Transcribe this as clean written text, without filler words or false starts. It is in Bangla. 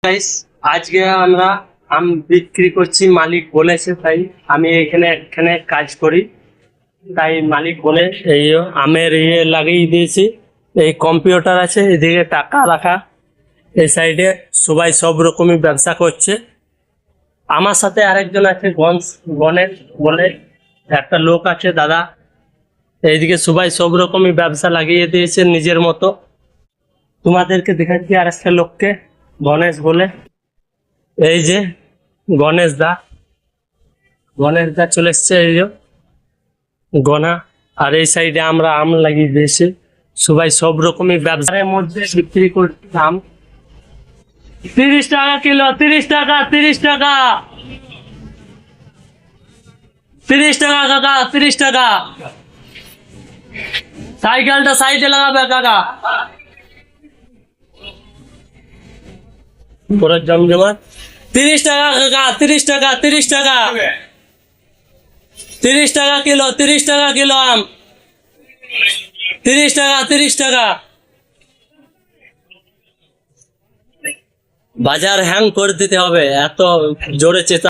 গাইস, আজকে আমরা আম বিক্রি করছি, মালিক বলেছে তাই আমি এখানে কাজ করি। তাই মালিক বলে এই আমের লাগিয়ে দিয়েছি। এই কম্পিউটার আছে, এদিকে টাকা রাখা, এই সাইডে সবাই সব রকমই ব্যবসা করছে। আমার সাথে আরেকজন আছে গণেশ বলে একটা লোক আছে দাদা। এইদিকে সবাই সব রকমই ব্যবসা লাগিয়ে দিয়েছে নিজের মতো। তোমাদেরকে দেখাচ্ছি আর একটা লোককে, গণেশ বলে। এই যে গণেশ দা চলে এসছে, এই যে গনা। আর এই সাইডে আমরা আম লাগিয়ে দিয়েছি। সবাই সব রকমই ব্যবসার মধ্যে বিক্রি করছে আম। 30 টাকা কিলো, 30 টাকা, 30 টাকা, 30 টাকা কাকা, 30 টাকা। সাইকেলটা সাইডে লাগাবে কাকা। পুরো জমজমাট। 30 টাকা কাকা, 30 টাকা, 30 টাকা, 30 টাকা কিলো, 30 টাকা কিলো আম, 30 টাকা, 30 টাকা। বাজার হ্যাং করে দিতে হবে, এত জোরে চেতা।